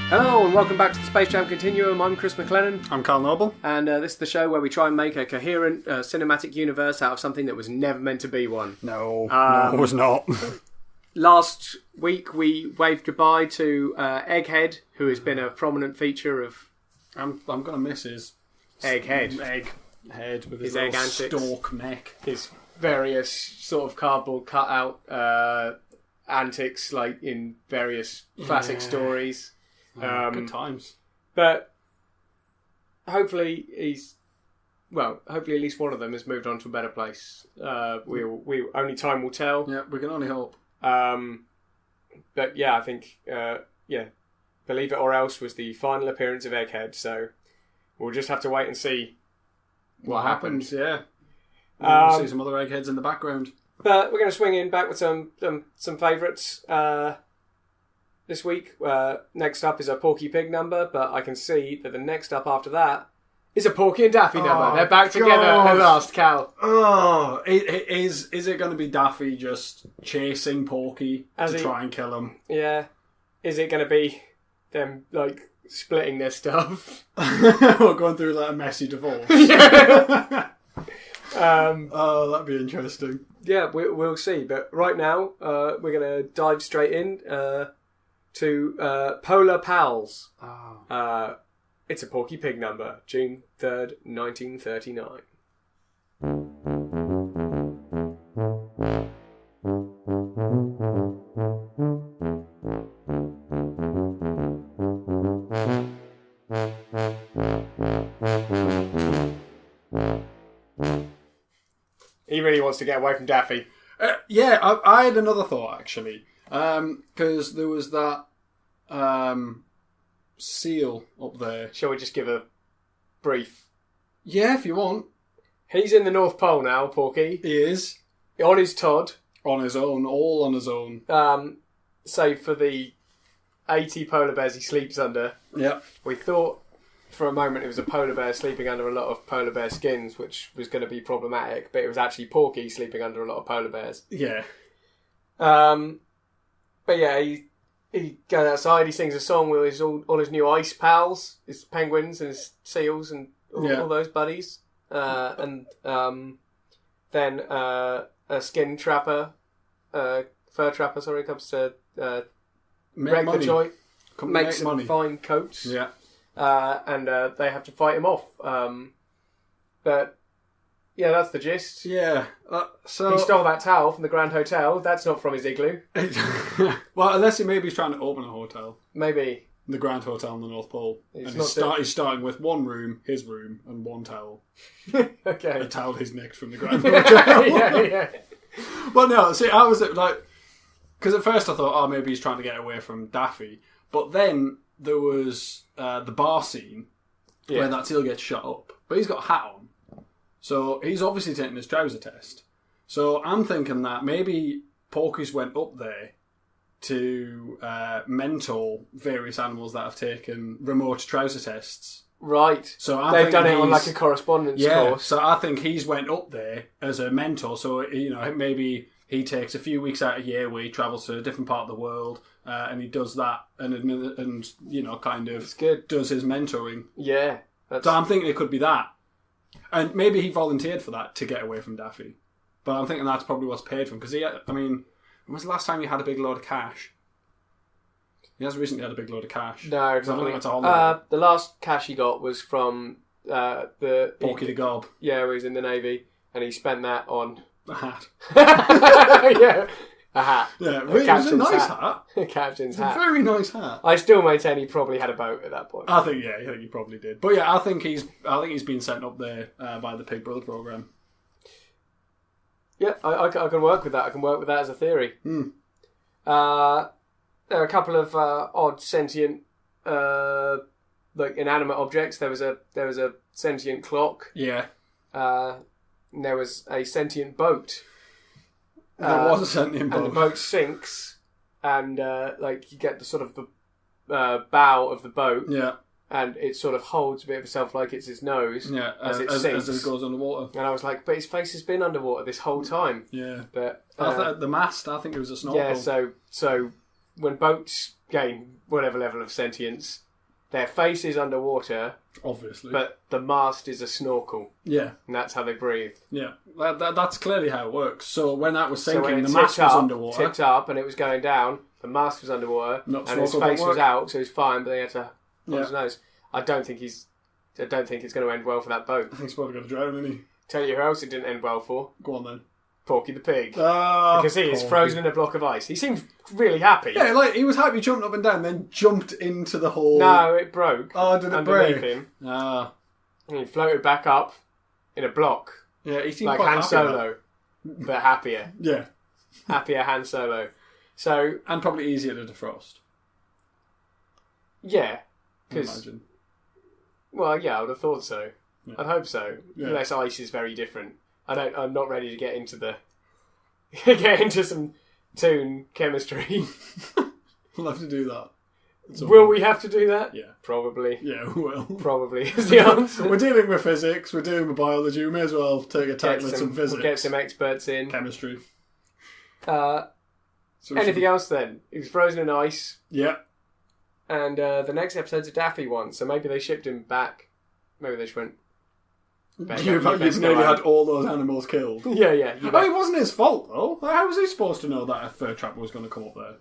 Hello and welcome back to the Space Jam Continuum. I'm Chris McLennan. I'm Carl Noble. And this is the show where we try and make a coherent cinematic universe out of something that was never meant to be one. No, it was not. Last week we waved goodbye to Egghead, who has been a prominent feature of... I'm going to miss his... Egghead with his his egg little antics. stalk neck. His various sort of cardboard cutout antics, like in various classic stories. Good times. But hopefully hopefully at least one of them has moved on to a better place. We only time will tell. Yeah, we can only hope. But yeah, I think Believe It or Else was the final appearance of Egghead, so we'll just have to wait and see what happens. Yeah, we'll see some other eggheads in the background. But we're going to swing in back with some favourites. This week, next up is a Porky Pig number, but I can see that the next up after that is a Porky and Daffy number. They're back together at last, Cal. Oh, is it going to be Daffy just chasing Porky to try and kill him? Yeah. Is it going to be them, like, splitting their stuff? Or going through, like, a messy divorce? That'd be interesting. Yeah, we'll see. But right now, we're going to dive straight in to Polar Pals. It's a Porky Pig number, June 3rd, 1939. He really wants to get away from Daffy. I had another thought, actually. Because there was that seal up there. Shall we just give a brief? Yeah, if you want. He's in the North Pole now, Porky. He is. On his Todd. On his own, all on his own. Save for the 80 polar bears he sleeps under. Yeah. We thought for a moment it was a polar bear sleeping under a lot of polar bear skins, which was going to be problematic, but it was actually Porky sleeping under a lot of polar bears. Yeah. But yeah, he goes outside, he sings a song with all his new ice pals, his penguins and his seals and all those buddies. Then a skin trapper, fur trapper, comes to wreck the joint, make some money. Fine coats. Yeah. And they have to fight him off. But yeah, that's the gist. Yeah. So he stole that towel from the Grand Hotel. That's not from his igloo. Well, unless he's trying to open a hotel. Maybe. The Grand Hotel in the North Pole. He's starting with one room, his room, and one towel. Okay. A towel he's nicked from the Grand Hotel. yeah. Well, no, see, I was like... Because at first I thought, maybe he's trying to get away from Daffy. But then there was the bar scene where that seal gets shot up. But he's got a hat on. So he's obviously taking his trouser test. So I'm thinking that maybe Porky's went up there to mentor various animals that have taken remote trouser tests. Right. So they've done it on like a correspondence course. So I think he's went up there as a mentor. So, maybe he takes a few weeks out of a year where he travels to a different part of the world and he does that and kind of does his mentoring. Yeah. So I'm thinking it could be that. And maybe he volunteered for that to get away from Daffy. But I'm thinking that's probably what's paid for him. Because when was the last time you had a big load of cash? He has recently had a big load of cash. No, exactly. I don't think that's a holiday. The last cash he got was from the... Porky the Gob. Yeah, where he was in the Navy. And he spent that on... A hat. Yeah. A hat. Yeah, really, it was a nice hat. A captain's hat. A very nice hat. I still maintain he probably had a boat at that point. I think he probably did. But yeah, I think he's been sent up there by the Pig Brother program. Yeah, I can work with that. I can work with that as a theory. Mm. There are a couple of odd sentient, inanimate objects. There was a sentient clock. Yeah. There was a sentient boat. There was a sentient boat. And the boat sinks, and like you get the sort of the bow of the boat. Yeah. And it sort of holds a bit of itself like it's his nose as it sinks. As it goes underwater. And I was like, but his face has been underwater this whole time. Yeah. But the mast, I think it was a snorkel. Yeah, so when boats gain whatever level of sentience, their face is underwater. Obviously. But the mast is a snorkel. Yeah. And that's how they breathe. Yeah. That's clearly how it works. So when that was sinking, the mast was underwater. Tipped up and it was going down, the mast was underwater. And his face was out, so he was fine, but they had to... His nose. I don't think it's going to end well for that boat. I think he's probably going to drown, isn't he? Tell you who else it didn't end well for. Go on then. Porky the pig. Because he is frozen in a block of ice. He seems really happy. Yeah, like he was happy jumping up and down, then jumped into the hole. No, it broke. Oh, did it underneath break? Him. Ah. And he floated back up in a block. Yeah, he seemed like quite Han happy Solo, but happier. Yeah. Happier Han Solo. So and probably easier to defrost. Yeah, because imagine. Well, yeah, I would have thought so. Yeah. I'd hope so. Yeah. Unless ice is very different. I'm not ready to get into some toon chemistry. We'll have to do that. Will we have to do that? Yeah. Probably. Yeah, we will. Probably is the answer. We're dealing with physics, we're dealing with biology, we may as well take a tack with some physics. We'll get some experts in. Chemistry. Anything else then? He was frozen in ice. Yeah. And the next episode's a Daffy one, so maybe they shipped him back. Maybe they just went... You've nearly had all those animals killed. Yeah. It wasn't his fault, though. How was he supposed to know that a fur trapper was going to come up there?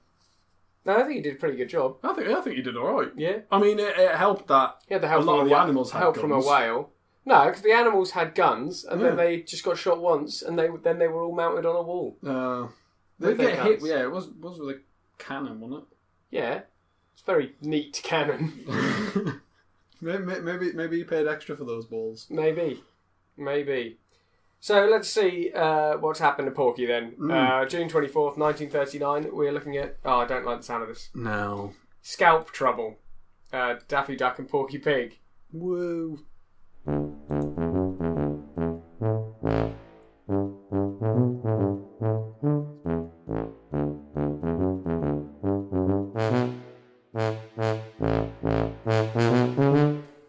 No, I think he did a pretty good job. I think he did all right. Yeah. I mean, it helped that a lot of the animals had help guns. From a whale. No, because the animals had guns, and then they just got shot once, and then they were all mounted on a wall. They get hit. Yeah, it was with a cannon, wasn't it? Yeah. It's a very neat cannon. Maybe he paid extra for those balls. Maybe. So let's see what's happened to Porky then. June 24th, 1939. We're looking at... Oh, I don't like the sound of this. No. Scalp Trouble. Daffy Duck and Porky Pig. Woo.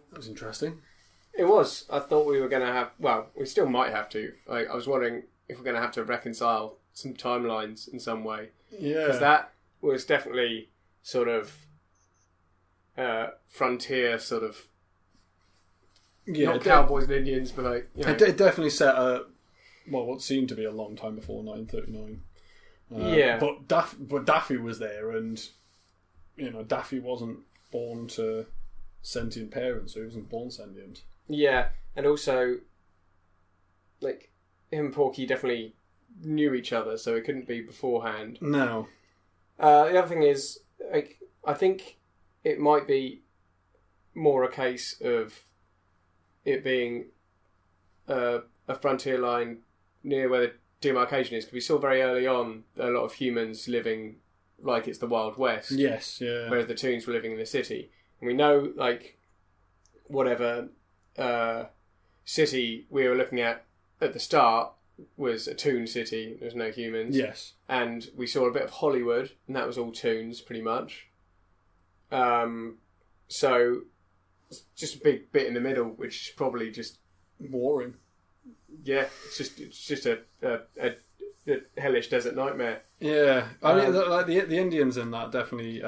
That was interesting. It was. I thought we were going to have... Well, we still might have to. I was wondering if we're going to have to reconcile some timelines in some way. Yeah. Because that was definitely sort of frontier sort of... Yeah, not cowboys and Indians, but like... You know. It definitely set what seemed to be a long time before 1939. Yeah. But Daffy was there, and Daffy wasn't born to sentient parents, so he wasn't born sentient. Yeah, and also, like, him and Porky definitely knew each other, so it couldn't be beforehand. No. The other thing is, like, I think it might be more a case of it being a frontier line near where the demarcation is, because we saw very early on a lot of humans living like it's the Wild West. Yes, yeah. Whereas the Toons were living in the city. And we know, like, whatever city we were looking at the start was a Toon city. There was no humans. Yes. And we saw a bit of Hollywood, and that was all Toons, pretty much. So, it's just a big bit in the middle, which is probably just... boring. Yeah, it's just a hellish desert nightmare. Yeah. I mean, like the Indians in that definitely...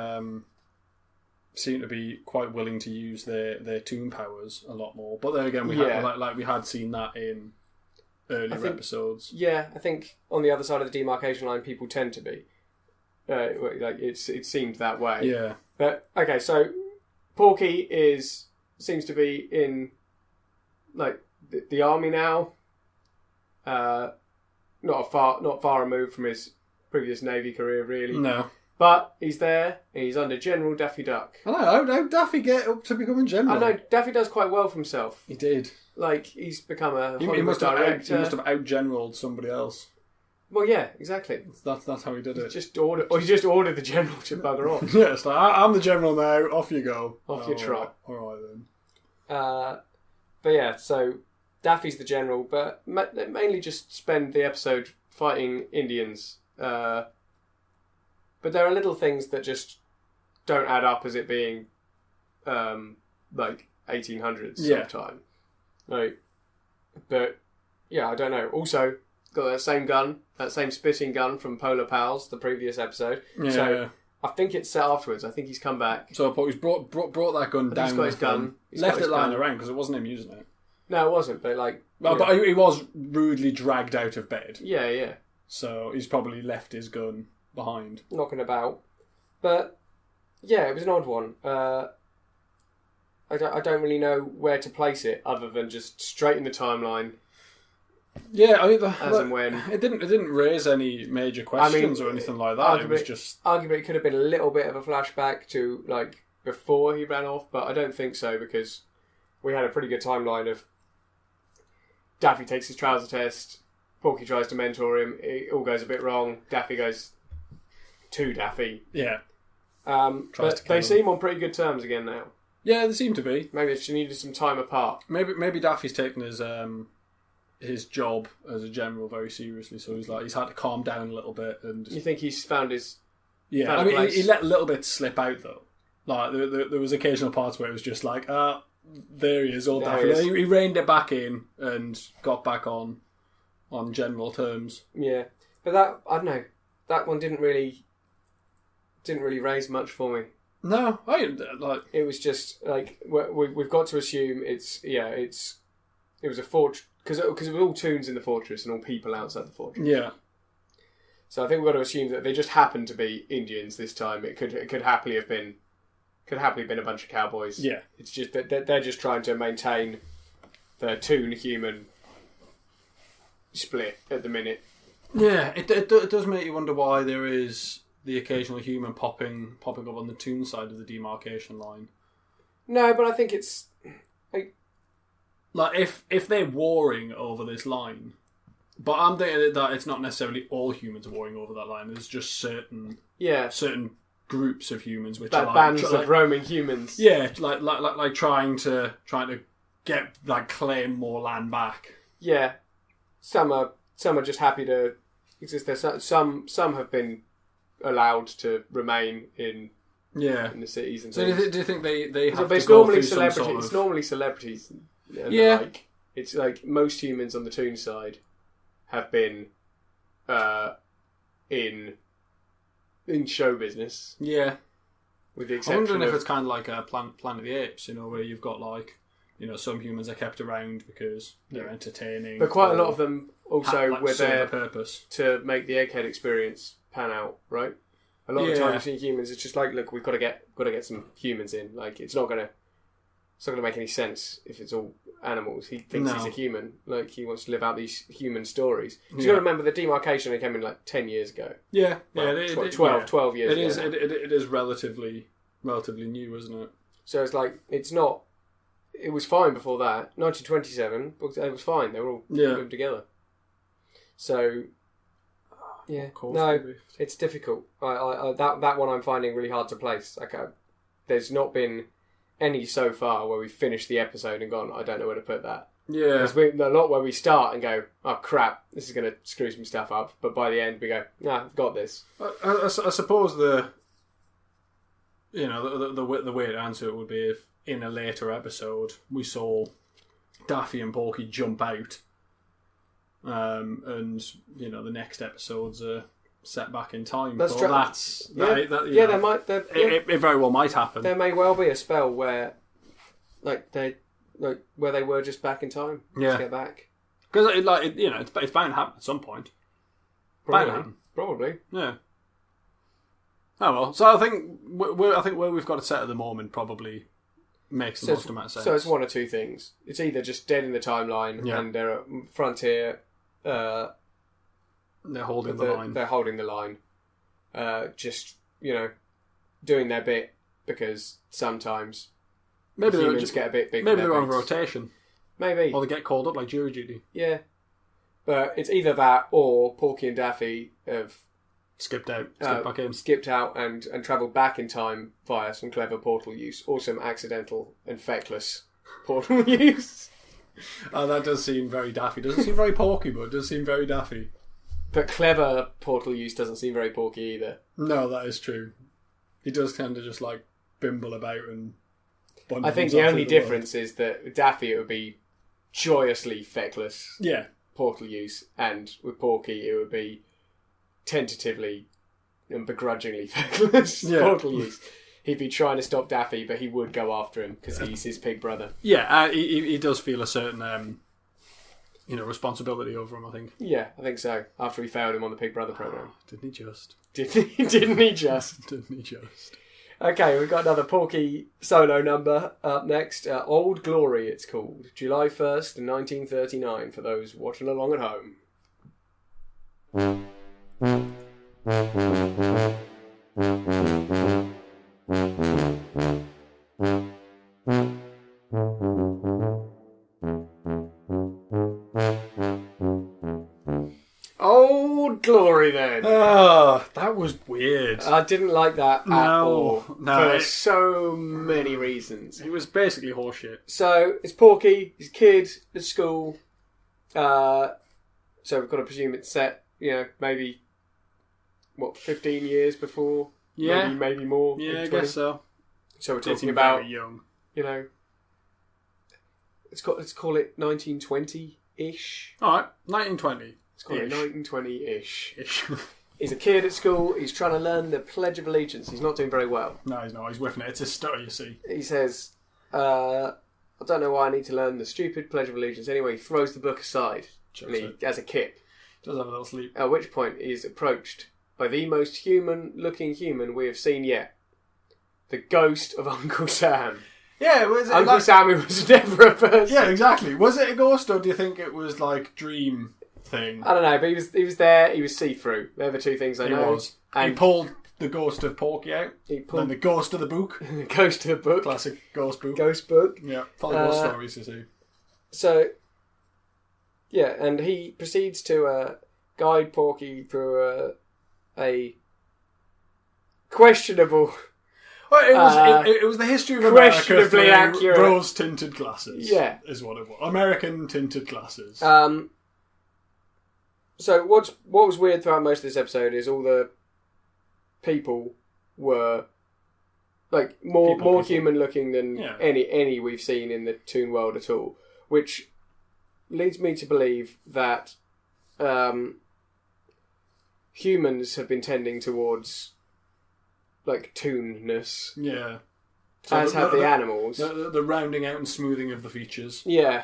seem to be quite willing to use their toon powers a lot more, but then again, we had seen that in earlier episodes. Yeah, I think on the other side of the demarcation line, people tend to be. It seemed that way. Yeah, but okay, so Porky seems to be in like the army now. Not far removed from his previous Navy career, really. No. But he's there, and he's under General Daffy Duck. I know, how Daffy get up to becoming General? I know, Daffy does quite well for himself. He did. Like, he's become a Hollywood he must director. He must have out-generaled somebody else. Well, yeah, exactly. That's how he did it. He just ordered the General to bugger off. Yeah, it's like, I'm the General now, off you go. Off you trot. Alright then. But yeah, so Daffy's the General, but they mainly just spend the episode fighting Indians. But there are little things that just don't add up as it being like 1800s sort of time. Like, but yeah, I don't know. Also, got that same gun, that same spitting gun from Polar Pals, the previous episode. Yeah. So I think it's set afterwards. I think he's come back. So he's brought that gun down. He's got his gun. Left it lying around because it wasn't him using it. No, it wasn't. But like, well, but he was rudely dragged out of bed. Yeah. So he's probably left his gun behind, knocking about. But yeah, it was an odd one. I don't really know where to place it other than just straight in the timeline. Yeah, I mean, and when it didn't raise any major questions or anything like that. It was just arguably it could have been a little bit of a flashback to like before he ran off, but I don't think so because we had a pretty good timeline of Daffy takes his trouser test, Porky tries to mentor him, it all goes a bit wrong. Daffy goes to Daffy. Yeah. But they seem on pretty good terms again now. Yeah, they seem to be. Maybe she needed some time apart. Maybe Daffy's taken his job as a general very seriously, so he's had to calm down a little bit. And you think he's found his? Yeah, I mean, he let a little bit slip out though. Like there was occasional parts where it was just like, there he is, old Daffy. He reined it back in and got back on general terms. Yeah, but that I don't know. That one didn't really raise much for me. No, it was just like we've got to assume it was a fortress because it was all toons in the fortress and all people outside the fortress. Yeah. So I think we've got to assume that they just happened to be Indians this time. It could happily have been a bunch of cowboys. Yeah. It's just that they're just trying to maintain the toon human split at the minute. Yeah, it does make you wonder why there is the occasional human popping up on the toon side of the demarcation line. No, but I think it's like if they're warring over this line, but I'm thinking that it's not necessarily all humans warring over that line. There's just certain groups of humans which are bands of roaming humans. Yeah, like trying to get claim more land back. Yeah, some are just happy to exist there. Some have been allowed to remain in the cities and things. So do you think they have it's to go normally through celebrities? some sort of... It's normally celebrities. Yeah, it's like most humans on the toon side have been in show business. Yeah, with the exception. I'm wondering if it's kind of like a Planet of the Apes, where you've got some humans are kept around because they're entertaining, but quite a lot of them also were there purpose to make the egghead experience pan out, right? A lot of the time you see humans, it's just like, look, we've got to get some humans in. Like it's not gonna make any sense if it's all animals. He thinks he's a human. Like he wants to live out these human stories. You've got to remember the demarcation came in like 10 years ago. Yeah, well, 12 years ago. It is relatively new, isn't it? So it's like it's not. It was fine before that. 1927, it was fine. They were all living together. So. Yeah, it's difficult. That one I'm finding really hard to place. Like, there's not been any so far where we've finished the episode and gone, I don't know where to put that. Yeah. There's a lot where we start and go, oh crap, this is going to screw some stuff up. But by the end we go, nah, I've got this. I suppose the way to answer it would be if in a later episode we saw Daffy and Porky jump out. And the next episodes are set back in time. That's true. It very well might happen. There may well be a spell where, where they were just back in time. Yeah, to get back because it's bound to happen at some point. Probably. Yeah. Oh well. So I think where we've got it set at the moment probably makes the most amount of sense. So it's one or two things. It's either just dead in the timeline and they're at Frontier. They're holding the line. They're holding the line. Just doing their bit because sometimes maybe humans get a bit big. Maybe they're on rotation. Maybe, or they get called up like jury duty. Yeah, but it's either that or Porky and Daffy have skipped out and travelled back in time via some clever portal use or some accidental and feckless portal use. Oh, that does seem very Daffy. Doesn't seem very Porky, but it does seem very Daffy. But clever portal use doesn't seem very Porky either. No, that is true. He does tend to just like bimble about and. I think the only difference is that with Daffy it would be joyously feckless. Yeah. Portal use, and with Porky it would be tentatively and begrudgingly feckless portal use. He'd be trying to stop Daffy, but he would go after him because he's his pig brother. Yeah, he does feel a certain responsibility over him, I think. Yeah, I think so. After he failed him on the Pig Brother program. Didn't he just? Didn't he just? Didn't he just? Okay, we've got another Porky solo number up next. Old Glory, it's called. July 1st, 1939, for those watching along at home. Old Glory, then. Oh, that was weird. I didn't like that at all. No. For so many reasons. It was basically horseshit. So, it's Porky, he's a kid at school. So we've got to presume it's set, maybe, 15 years before? Yeah. Maybe more. Yeah, I guess so. So we're talking about, very young. let's call it 1920-ish. Alright, 1920. Let's call it 1920-ish. He's a kid at school. He's trying to learn the Pledge of Allegiance. He's not doing very well. No, he's not. He's whiffing it. It's his stutter, you see. He says, I don't know why I need to learn the stupid Pledge of Allegiance. Anyway, he throws the book aside. And he has a kip. Does have a little sleep. At which point he is approached by the most human-looking human we have seen yet. The ghost of Uncle Sam. Yeah, was it Uncle Sam, who was never a person. Yeah, exactly. Was it a ghost, or do you think it was like dream thing? I don't know, but he was there. He was see-through. They're the two things I know. He was. And he pulled the ghost of Porky out. He pulled then the ghost of the book. The ghost of the book. Classic ghost book. Ghost book. Yeah, follow ghost stories, you see. So, yeah, and he proceeds to guide Porky through a questionable. Well, it was the history of America questionably through accurate rose-tinted glasses. Yeah, is what it was. American-tinted glasses. So what was weird throughout most of this episode is all the people were like more human-looking than any we've seen in the toon world at all, which leads me to believe that humans have been tending towards like toonness. Yeah. So as have the animals. The rounding out and smoothing of the features. Yeah.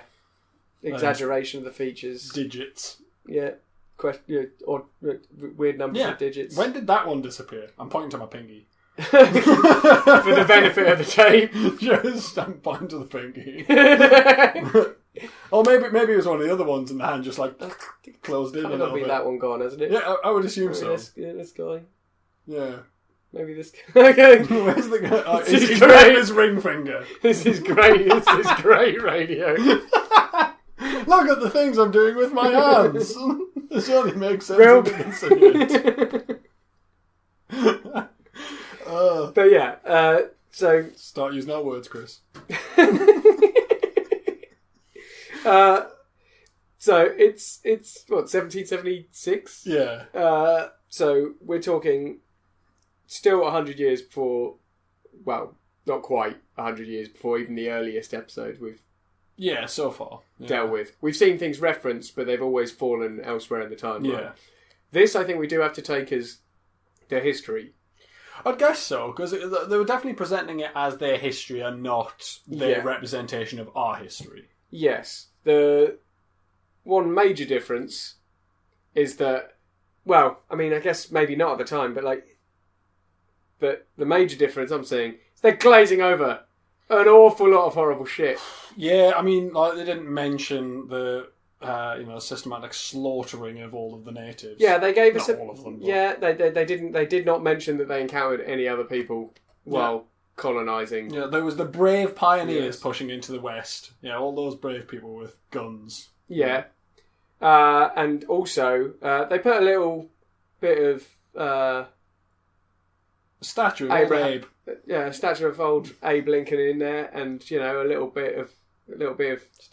Exaggeration of the features. Digits. Yeah. Or weird numbers of digits. When did that one disappear? I'm pointing to my pinky. For the benefit of the tape. Just I'm pointing to the pinky. Or maybe it was one of the other ones and the hand just like closed in a little bit. That one gone, hasn't it? Yeah, I would assume so. This guy. Yeah. Maybe this guy. Okay. Where's the guy? Oh, he's great. His ring finger. This is great. This is great radio. Look at the things I'm doing with my hands. This only makes sense Real... when you consider it. But yeah, so... Start using our words, Chris. So it's what, 1776? Yeah. So we're talking still 100 years before, well, not quite 100 years before even the earliest episodes we've so far dealt with. We've seen things referenced, but they've always fallen elsewhere in the timeline. Yeah. This, I think we do have to take as their history. I'd guess so, because they were definitely presenting it as their history and not their representation of our history. Yes. The one major difference is that, well, I mean, I guess maybe not at the time, but the major difference I'm seeing is they're glazing over an awful lot of horrible shit. Yeah, I mean, like, they didn't mention the systematic slaughtering of all of the natives. Yeah, they gave us all of them. But... Yeah, they didn't. They did not mention that they encountered any other people while colonising. Yeah, there was the brave pioneers pushing into the west. Yeah, all those brave people with guns. Yeah, and also they put a little bit of statue of Abe. Yeah, a statue of old Abe Lincoln in there, and a little bit of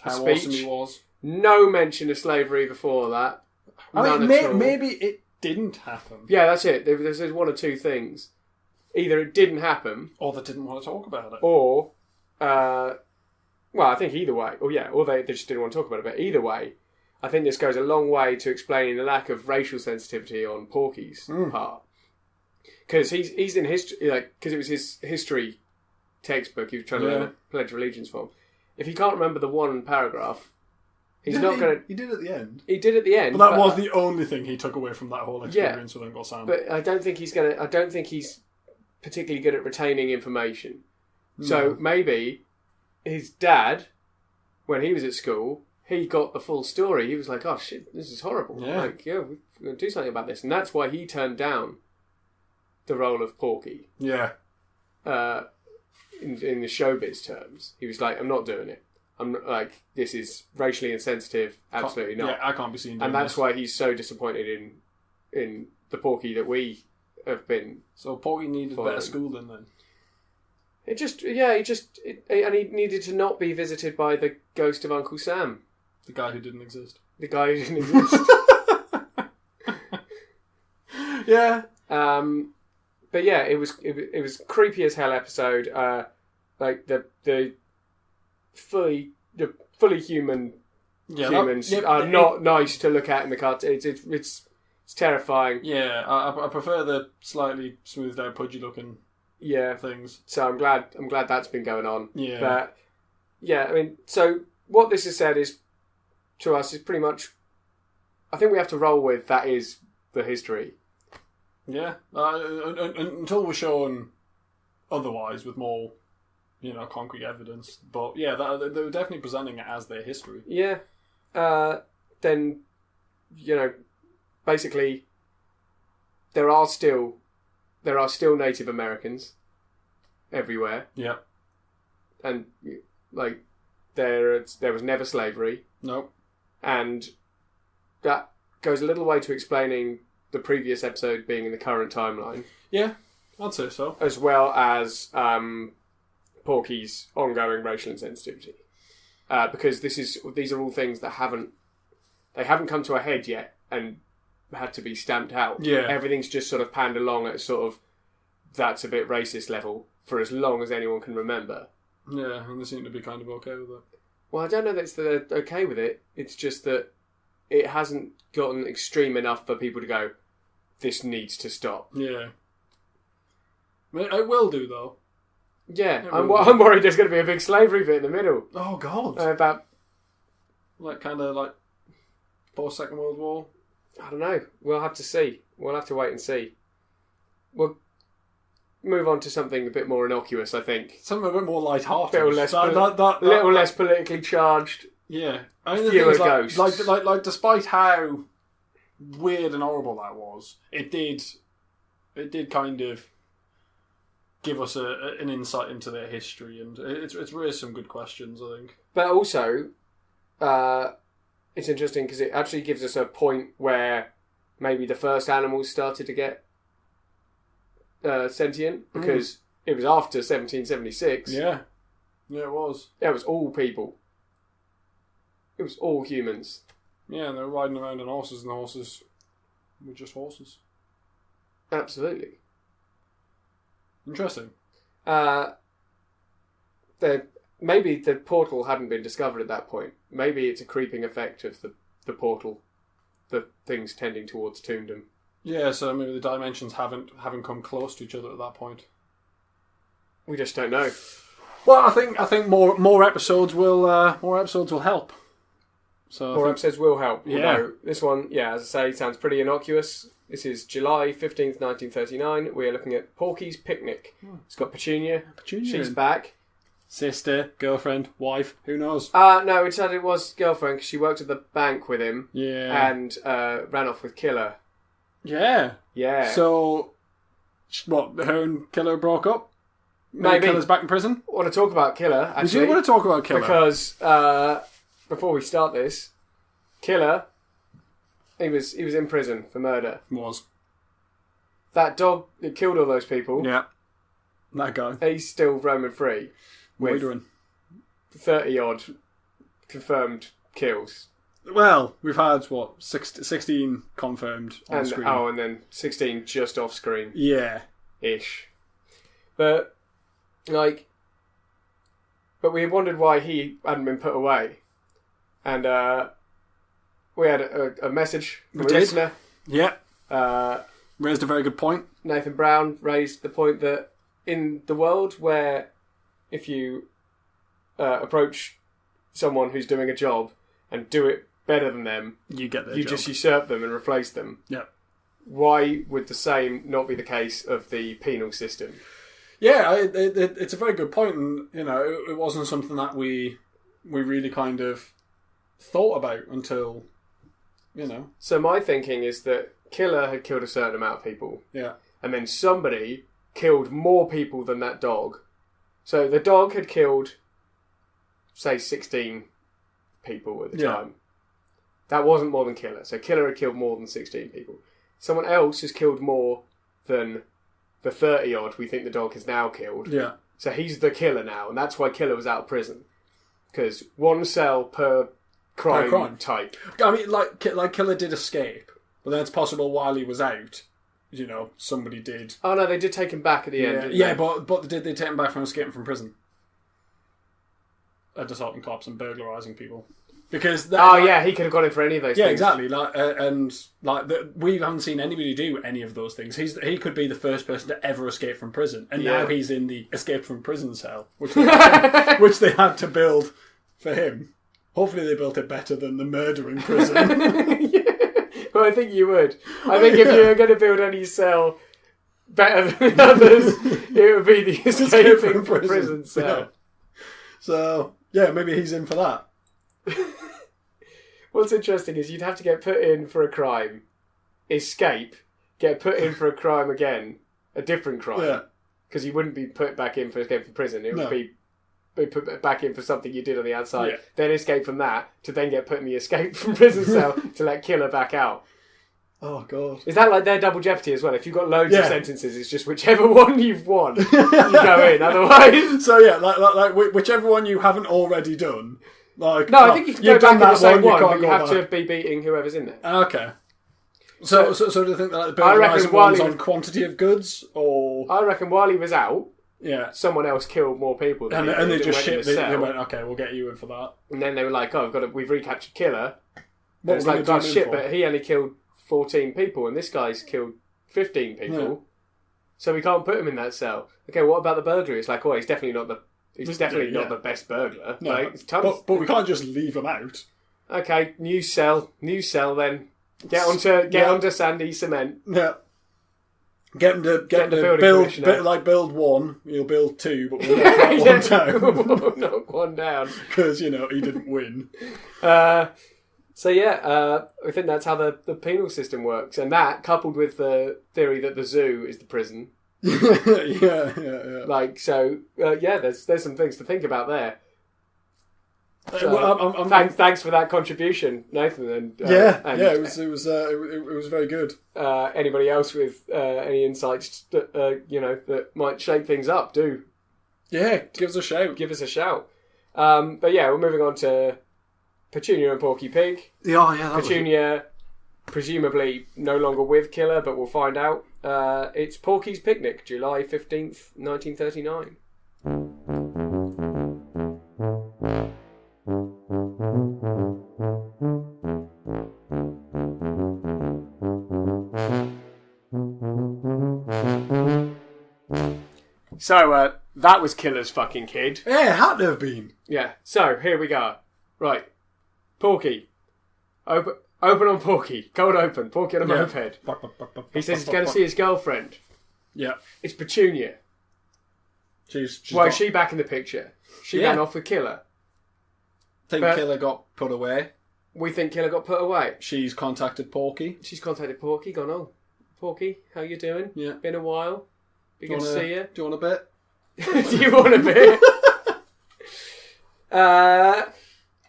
how speech. awesome he was. No mention of slavery before that. I mean, maybe it didn't happen. Yeah, that's it. There's one or two things. Either it didn't happen, or they didn't want to talk about it, or, well, I think either way. Or they just didn't want to talk about it. But either way, I think this goes a long way to explaining the lack of racial sensitivity on Porky's part. Because he's in history, because it was his history textbook. He was trying to learn the Pledge of Allegiance from. If he can't remember the one paragraph, he's not going to. He did at the end. He did at the end, but that was the only thing he took away from that whole experience with Uncle Sam. But I don't think he's going to. I don't think he's particularly good at retaining information. No. So maybe his dad, when he was at school, he got the full story. He was like, "Oh shit, this is horrible. Yeah, we're going to do something about this," and that's why he turned down the role of Porky. Yeah. In the showbiz terms, he was like, "I'm not doing it. I'm not, like, this is racially insensitive. Absolutely not." Yeah, I can't be seen doing and that's this. why he's so disappointed in the Porky that we have been. So Porky needed better schooling then. And he needed to not be visited by the ghost of Uncle Sam, the guy who didn't exist. Yeah. But yeah, it was creepy as hell episode. Like the fully human humans are not nice to look at in the cartoon. It's terrifying. Yeah, I prefer the slightly smoothed out, pudgy looking things. So I'm glad that's been going on. Yeah. But yeah, I mean, so what this has said is to us is pretty much. I think we have to roll with that is the history. Yeah, until we're shown otherwise with more, concrete evidence. But yeah, they were definitely presenting it as their history. Yeah. Then, basically, there are still Native Americans everywhere. Yeah. And there was never slavery. No. And that goes a little way to explaining the previous episode being in the current timeline. Yeah, I'd say so. As well as Porky's ongoing racial insensitivity. Because these are all things that haven't come to a head yet and had to be stamped out. Yeah. Everything's just sort of panned along at sort of that's a bit racist level for as long as anyone can remember. Yeah, and they seem to be kind of okay with it. Well, I don't know that they're okay with it. It's just that it hasn't gotten extreme enough for people to go, this needs to stop. Yeah. It will do, though. Yeah, I'm worried there's going to be a big slavery bit in the middle. Oh, God. About... kind of post-Second World War? I don't know. We'll have to see. We'll have to wait and see. We'll move on to something a bit more innocuous, I think. Something a bit more light-hearted. A little less politically charged. Yeah. I mean, fewer ghosts. Like, despite how weird and horrible that was, it did kind of give us an insight into their history, and it's raised some good questions, I think. But also, it's interesting because it actually gives us a point where maybe the first animals started to get sentient, because it was after 1776. Yeah, it was. It was all people. It was all humans. Yeah, and they were riding around on horses, and the horses were just horses. Absolutely. Interesting. Maybe the portal hadn't been discovered at that point. Maybe it's a creeping effect of the portal, the things tending towards Toondom. Yeah, so maybe the dimensions haven't come close to each other at that point. We just don't know. Well, I think more episodes will help. So more episodes will help. Yeah. Although this one, as I say, sounds pretty innocuous. This is July 15th, 1939. We are looking at Porky's Picnic. It's got Petunia. She's back. Sister, girlfriend, wife, who knows? No, it said it was girlfriend because she worked at the bank with him. Yeah. And ran off with Killer. Yeah. Yeah. So, what, her and Killer broke up? Maybe. Killer's back in prison? I want to talk about Killer, actually. We do want to talk about Killer. Because, before we start this, Killer, he was in prison for murder. Was. That dog that killed all those people. Yeah. That guy. He's still roaming free. With Loitering. 30 odd confirmed kills. Well, we've had, 16 confirmed on screen. Oh, and then 16 just off screen. Yeah. Ish. But, but we wondered why he hadn't been put away. And we had a message from a listener. Yeah. Raised a very good point. Nathan Brown raised the point that in the world where if you approach someone who's doing a job and do it better than them, you get their job. Just usurp them and replace them. Yeah. Why would the same not be the case of the penal system? Yeah, it's a very good point, and it wasn't something that we really kind of thought about until, So my thinking is that Killer had killed a certain amount of people. Yeah. And then somebody killed more people than that dog. So the dog had killed, say, 16 people at the time. That wasn't more than Killer. So Killer had killed more than 16 people. Someone else has killed more than the 30-odd we think the dog has now killed. Yeah. So he's the killer now, and that's why Killer was out of prison. Because one cell per crime type. I mean, like Killer did escape, but then it's possible while he was out, somebody did. Oh no, they did take him back at the end. Yeah, but did they take him back from escaping from prison? Assaulting cops and burglarising people. Because he could have gone in for any of those things. Yeah, exactly. We haven't seen anybody do any of those things. He could be the first person to ever escape from prison, and now he's in the escape from prison cell, which they had to build for him. Hopefully, they built it better than the murdering prison. Well, I think you would. I think if you were going to build any cell better than others, it would be the escaping from prison cell. Yeah. So maybe he's in for that. What's interesting is you'd have to get put in for a crime, escape, get put in for a crime again, a different crime, because you wouldn't be put back in for escape from prison. It would be put back in for something you did on the outside, then escape from that, to then get put in the escape from prison cell to let Killer back out. Oh, God. Is that like their double jeopardy as well? If you've got loads of sentences, it's just whichever one you've won, you go in, otherwise... So, like whichever one you haven't already done... I think you can go back in the same one, but you have to be beating whoever's in there. Okay. So do you think that the burglarising one's on quantity of goods, or... I reckon while he was out, someone else killed more people than and they just shipped. They went, okay, we'll get you in for that. And then they were like, we've recaptured Killer. What it's like, but he only killed 14 people, and this guy's killed 15 people. Yeah. So we can't put him in that cell. Okay, what about the burglary? It's like, he's definitely not the... He's definitely not the best burglar. No, but we can't just leave him out. Okay, new cell then. Get onto sandy cement. Yeah. Get him to build one. He'll build two, but we'll knock that one down. We'll knock one down because he didn't win. I think that's how the penal system works, and that coupled with the theory that the zoo is the prison. Yeah. There's some things to think about there. So, thanks for that contribution, Nathan. And it was very good. Anybody else with any insights that might shake things up? Do give us a shout. Give us a shout. We're moving on to Petunia and Porky Pig. Petunia, presumably no longer with Killer, but we'll find out. It's Porky's Picnic, July 15th, 1939. So, that was Killer's fucking kid. Yeah, it had to have been. Yeah, so here we go. Right. Porky. Open on Porky. Cold open. Porky on a moped. He says he's going to see his girlfriend. Yeah. It's Petunia. Is she back in the picture? She ran off with Killer. Killer got put away. We think Killer got put away. She's contacted Porky. Gone, oh, Porky, how you doing? Yeah. Been a while. Be good to see you. Do you want a bit? Do you want a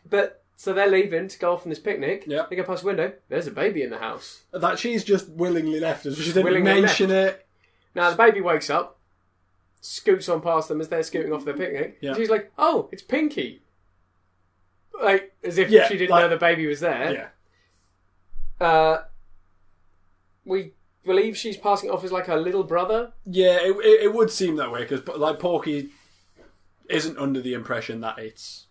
bit? So they're leaving to go off on this picnic. Yeah. They go past the window. There's a baby in the house. That she's just willingly left us. She didn't mention it. Now the baby wakes up, scoots on past them as they're scooting off their picnic. Yeah. And she's like, "Oh, it's Pinky." Like, as if Yeah, she didn't like- know the baby was there. Yeah. We believe she's passing it off as like her little brother. Yeah, it would seem that way, because like Porky isn't under the impression that it's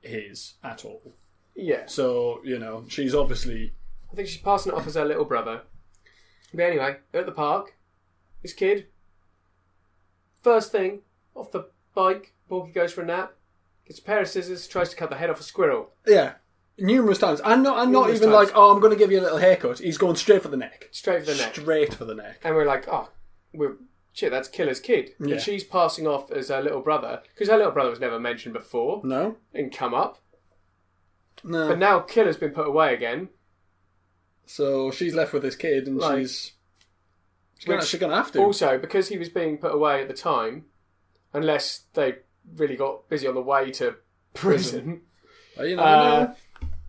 his at all. Yeah. So, she's obviously... I think she's passing it off as her little brother. But anyway, at the park, this kid, first thing, off the bike, Porky goes for a nap, gets a pair of scissors, tries to cut the head off a squirrel. Yeah. Numerous times. And not Numerous even times. like, I'm going to give you a little haircut. He's going straight for the neck. Straight for the neck. Straight for the neck. And we're like, shit, that's Killer's kid. Yeah. And she's passing off as her little brother, because her little brother was never mentioned before. No? And come up. No. But now Killer's been put away again. So she's left with this kid, and Like- she's going to have to. Also, because he was being put away at the time, unless they really got busy on the way to prison, You know.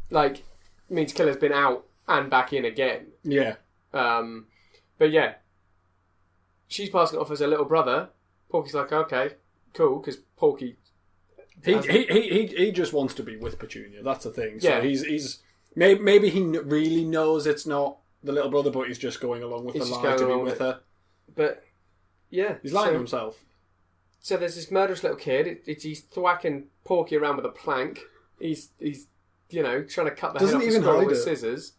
like, means Killer's been out and back in again. Yeah. But yeah, she's passing it off as her little brother. Porky's like, okay, cool, because Porky... He just wants to be with Petunia. That's the thing. So Yeah. he's maybe he really knows it's not the little brother, but he's just going along with He's the just lie going to be along with with her. But, yeah. He's lying to himself. So there's this murderous little kid. He's thwacking Porky around with a plank. He's trying to cut the head off a even squirrel hide with it. scissors.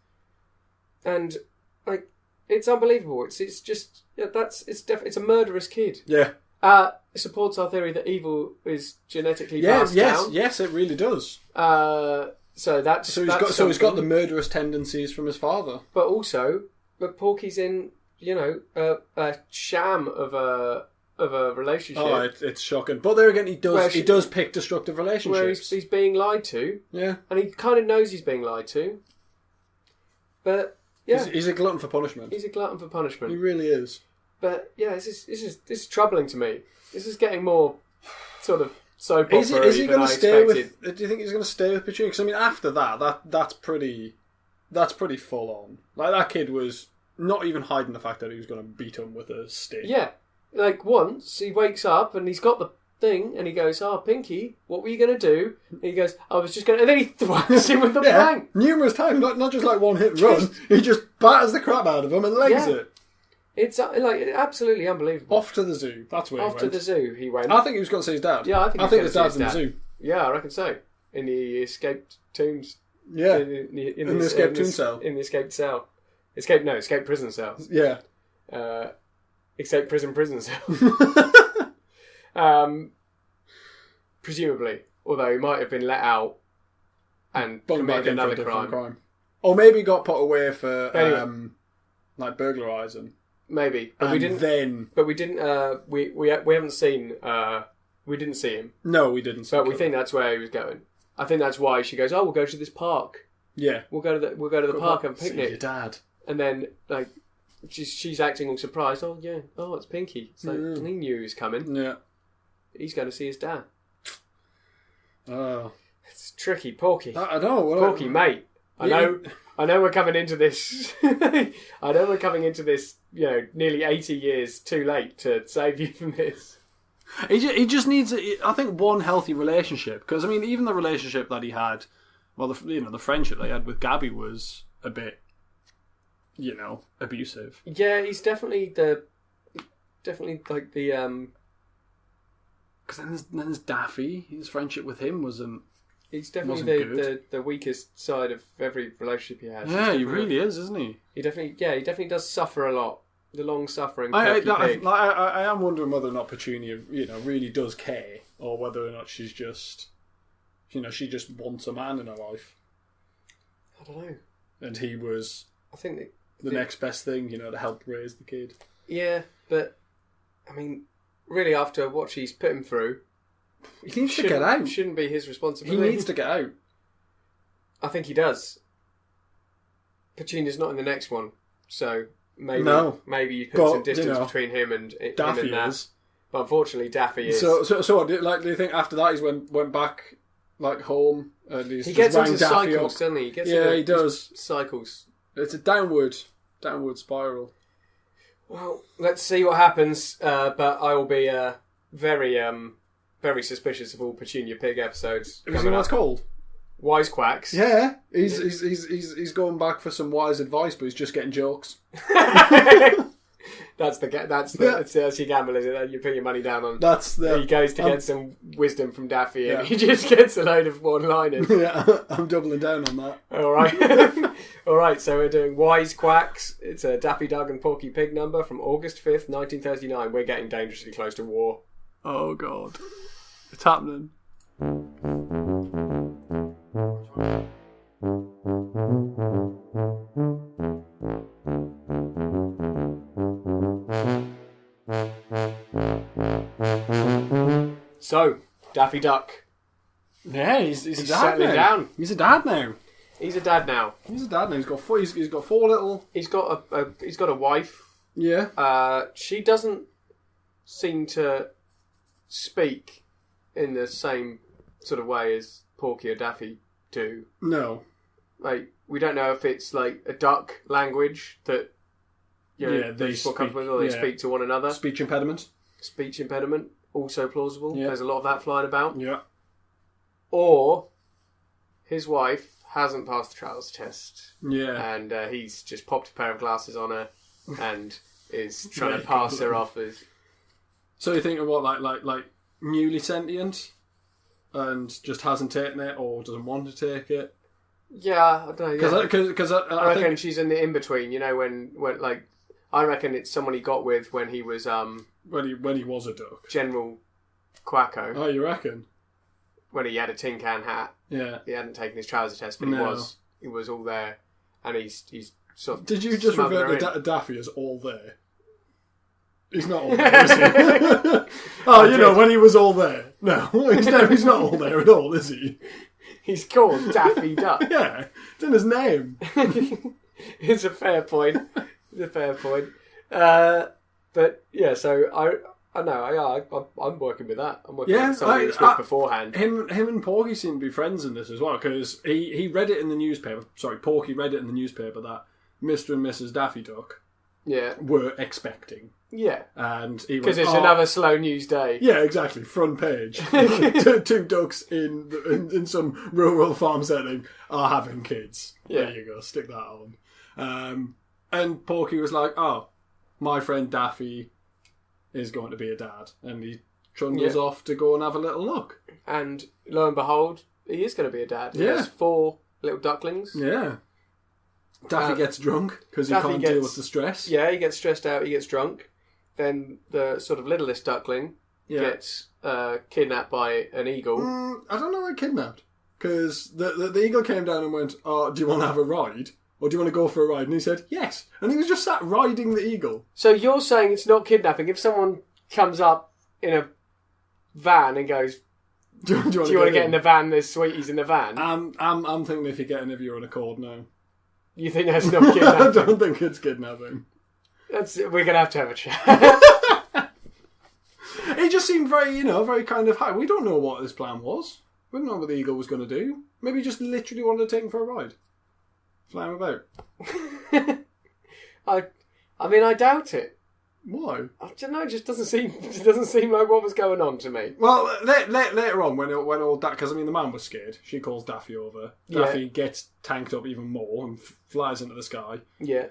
And, like, it's unbelievable. It's just... Yeah, it's a murderous kid. Yeah. It supports our theory that evil is genetically passed down. Yes, it really does. So he's got the murderous tendencies from his father. But also, Porky's in a sham of a relationship. Oh, it's shocking. But there again, he does pick destructive relationships. where he's being lied to. Yeah, and he kind of knows he's being lied to. But yeah, he's a glutton for punishment. he's a glutton for punishment. He really is. But yeah, this is troubling to me. This is getting more sort of soap opera. Is he going to stay with? Do you think he's going to stay with Petunia? Because I mean, after that's pretty full on. Like, that kid was not even hiding the fact that he was going to beat him with a stick. Yeah, like once he wakes up and he's got the thing, and he goes, "Oh, Pinky, what were you going to do?" And he goes, "I was just going to," and then he thwacks him with the plank. Numerous times, not just like one hit and run. He just batters the crap out of him and legs it. It's like absolutely unbelievable. Off to the zoo. That's where he went. Off to the zoo he went. I think he was going to see his dad. Yeah, I think his dad's in the zoo. Yeah, I reckon so. In the escaped tombs. Yeah. In the escaped tomb cell. In the escaped cell. Escaped prison cell. Yeah. Escaped prison cell. Presumably. Although he might have been let out and committed another crime. Or maybe got put away for Anyway. like burglarising. Maybe. But And we didn't then we haven't seen we didn't see him. no, we didn't. But we think that's where he was going. I think that's why she goes, "Oh, we'll go to this park. Yeah. We'll go to the park and See picnic." your dad. And then, like, she's acting all surprised. "Oh, yeah. Oh, it's Pinky." It's like, he knew he was coming. Yeah. He's going to see his dad. Oh. It's tricky. Porky. I know. Porky, mate. I know we're coming into this... I know we're coming into this, nearly 80 years too late to save you from this. He just needs, I think, one healthy relationship. Because, I mean, even the relationship that he had, well, the friendship that he had with Gabby was a bit, abusive. Yeah, he's definitely like the... Because then there's Daffy. His friendship with him wasn't... He's definitely the weakest side of every relationship he has. Yeah, he really is, isn't he? He definitely does suffer a lot. The long-suffering I pig. am wondering whether or not Petunia, really does care, or whether or not she's just, she just wants a man in her life. I don't know. And he was I think the next best thing, to help raise the kid. Yeah, but I mean, really, after what she's put him through, he needs to get out. Shouldn't be his responsibility. He needs to get out. I think he does. Petunia's not in the next one, so maybe you put some distance between him and Daffy him and is. But unfortunately, Daffy is. So what, do you think after that he's went back home and he gets into cycles, doesn't he? He does. Cycles. It's a downward spiral. Well, let's see what happens. But I will be very, very suspicious of all Petunia Pig episodes. Have you seen what it's called? Wisecracks. Yeah, he's going back for some wise advice, but he's just getting jokes. That's your gamble, is it? You put your money down on. He goes to get some wisdom from Daffy, and he just gets a load of one-liners. Yeah, I'm doubling down on that. All right, all right. So we're doing Wisecracks. It's a Daffy Duck and Porky Pig number from August 5th, 1939. We're getting dangerously close to war. Oh God, it's happening. So, Daffy Duck. Yeah, he's a dad settling now. down. He's a dad now. He's a dad now. He's got four. He's got four little. He's got a wife. Yeah. She doesn't seem to speak in the same sort of way as Porky or Daffy do. No. Like, we don't know if it's like a duck language that they speak with, or they speak to one another. Speech impediment. Speech impediment, also plausible. Yeah. There's a lot of that flying about. Yeah. Or his wife hasn't passed the trials test. Yeah. And he's just popped a pair of glasses on her and is trying to pass her off as. So you think of what, like newly sentient, and just hasn't taken it or doesn't want to take it? Yeah, I don't know. Because I reckon she's in the in between. You know, when like I reckon it's someone he got with when he was when he was a duck, General Quacko. Oh, you reckon? When he had a tin can hat. Yeah. He hadn't taken his trouser test, but he was all there, and he's sort of. Did you just refer to Daffy as all there? He's not all there, is he? When he was all there. No, he's not all there at all, is he? He's called Daffy Duck. Yeah, it's in his name. It's a fair point. But yeah, so I know. I'm working with that. I'm working with something that's with beforehand. Him and Porky seem to be friends in this as well, because he read it in the newspaper. Sorry, Porky read it in the newspaper that Mr. and Mrs. Daffy Duck were expecting. Yeah. And he because it's another slow news day. Yeah, exactly. Front page. two ducks in some rural farm setting are having kids. Yeah. There you go. Stick that on. And Porky was like, "Oh, my friend Daffy is going to be a dad," and he trundles off to go and have a little look. And lo and behold, he is going to be a dad. He has 4 little ducklings. Yeah. Daffy gets drunk because he can't deal with the stress. Yeah, he gets stressed out. He gets drunk. Then the sort of littlest duckling gets kidnapped by an eagle. I don't know about kidnapped, because the eagle came down and went, "Oh, do you want to have a ride? Or do you want to go for a ride?" And he said, "Yes." And he was just sat riding the eagle. So you're saying it's not kidnapping? If someone comes up in a van and goes, do you want to get in the van? There's sweeties in the van. I'm thinking if you get in of your own accord now. You think that's not kidnapping? I don't think it's kidnapping. We're going to have a chat. He just seemed very, very kind of high. We don't know what his plan was. We don't know what the eagle was going to do. Maybe he just literally wanted to take him for a ride. Fly him about. I mean, I doubt it. Why? I don't know. It just doesn't seem like what was going on to me. Well, later on, when all that, because the man was scared. She calls Daffy over. Daffy gets tanked up even more and flies into the sky. Yeah.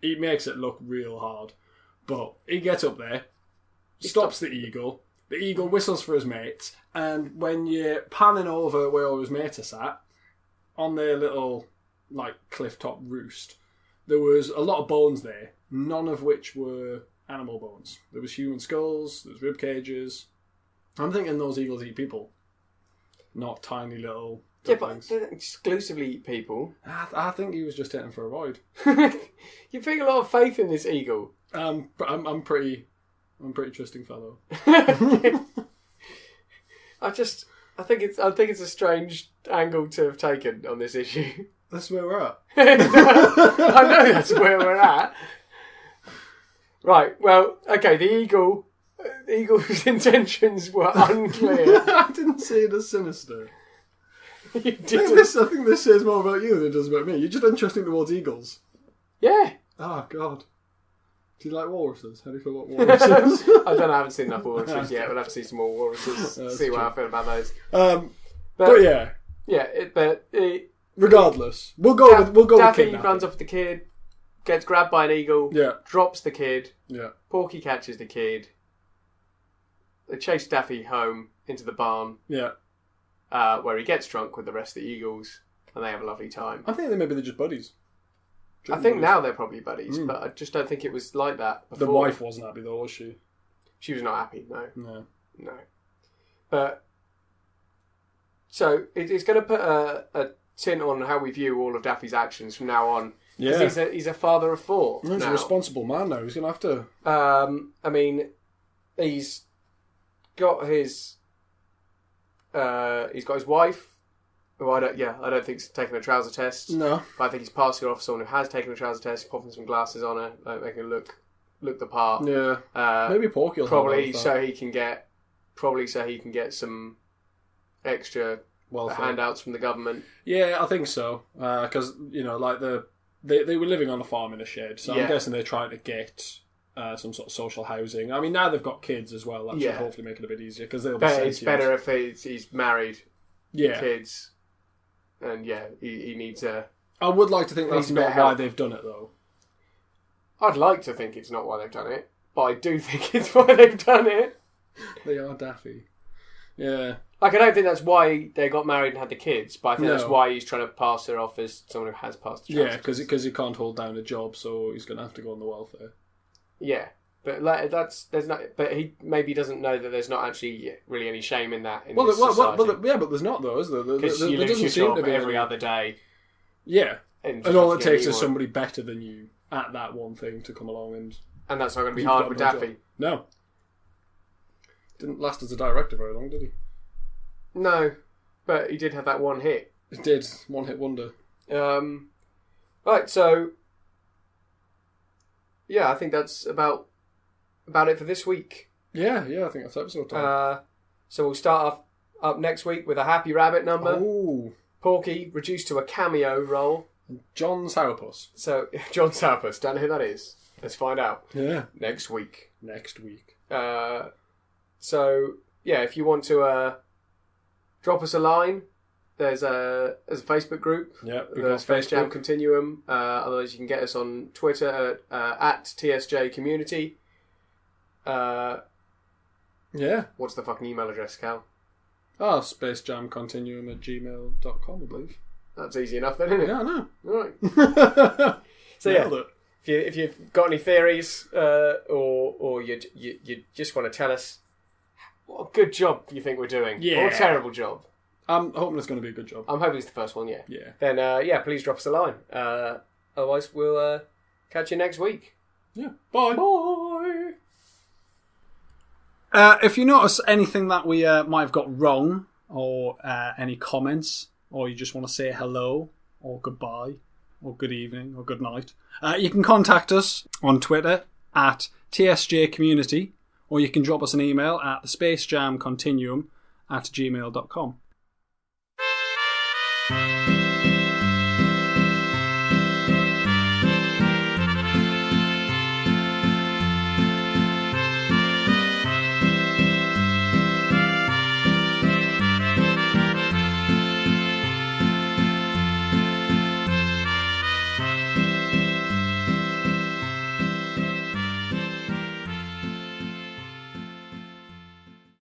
He makes it look real hard, but he gets up there, stops the eagle. The eagle whistles for his mates, and when you're panning over where all his mates are sat, on their little cliff top roost, there was a lot of bones there. None of which were animal bones. There was human skulls, there was rib cages. I'm thinking those eagles eat people, not tiny little ducklings. Yeah, but they don't exclusively eat people. I think he was just taking for a ride. You're putting a lot of faith in this eagle. I'm pretty trusting fellow. I think it's a strange angle to have taken on this issue. That's where we're at. I know that's where we're at. Right, well, okay, the eagle's intentions were unclear. I didn't see it as sinister. You didn't. I think this says more about you than it does about me. You're just interesting towards eagles. Yeah. Oh, God. Do you like walruses? How do you feel about walruses? I don't know, I haven't seen enough walruses yet. We'll have to see some more walruses, see what I feel about those. But yeah. Yeah, regardless, we'll go with Daffy kidnapping. runs off with the kid, gets grabbed by an eagle, drops the kid. Yeah. Porky catches the kid. They chase Daffy home into the barn. Yeah. Where he gets drunk with the rest of the eagles, and they have a lovely time. I think maybe they're just buddies. I think now they're probably buddies, but I just don't think it was like that before. The wife wasn't happy though, was she? She was not happy, no. No. But, so, it's going to put a tint on how we view all of Daffy's actions from now on. Yeah. Because he's a father of 4 He's a responsible man now. He's going to have to... I mean, he's got his wife, who I don't think he's taken a trouser test. No. But I think he's passing her off someone who has taken a trouser test, popping some glasses on her, make her look the part. Yeah. Maybe Porky will probably so he can get some extra handouts from the government. Yeah, I think so. Because they were living on a farm in a shed, so I'm guessing they're trying to get some sort of social housing. I mean, now they've got kids as well. That should hopefully make it a bit easier because they'll be sentient. It's better if he's married, kids, and he needs a. I would like to think that's not why they've done it, though. I'd like to think it's not why they've done it, but I do think it's why they've done it. They are Daffy. Yeah. Like, I don't think that's why they got married and had the kids, but I think that's why he's trying to pass her off as someone who has passed the Yeah, because he can't hold down a job, so he's going to have to go on the welfare. Yeah, but But he maybe doesn't know that there's not actually really any shame in that. But there's not though, is there? Because you lose your job every other day. Yeah, and all it takes is somebody better than you at that one thing to come along and that's not going to be hard with Daffy. Job. No, didn't last as a director very long, did he? No, but he did have that one hit. He did, one hit wonder. Right, so I think that's about it for this week. Yeah, I think that's episode time. So we'll start up next week with a Happy Rabbit number. Ooh. Porky reduced to a cameo role. John Sourpuss. So, John Sourpuss, don't know who that is. Let's find out. Yeah. Next week. So, if you want to drop us a line, there's a Facebook group. Yeah, the Space Jam Continuum. Otherwise, you can get us on Twitter at TSJ Community. Yeah. What's the fucking email address, Cal? spacejamcontinuum@gmail.com, I believe. That's easy enough then, isn't it? Yeah, I know. Right. So if you've got any theories, or you just want to tell us what a good job you think we're doing, or a terrible job. I'm hoping it's going to be a good job. I'm hoping it's the first one, yeah. Yeah. Then please drop us a line. Otherwise, we'll catch you next week. Yeah. Bye. Bye. If you notice anything that we might have got wrong, or any comments, or you just want to say hello, or goodbye, or good evening, or good night, you can contact us on Twitter at TSJ Community, or you can drop us an email at thespacejamcontinuum@gmail.com.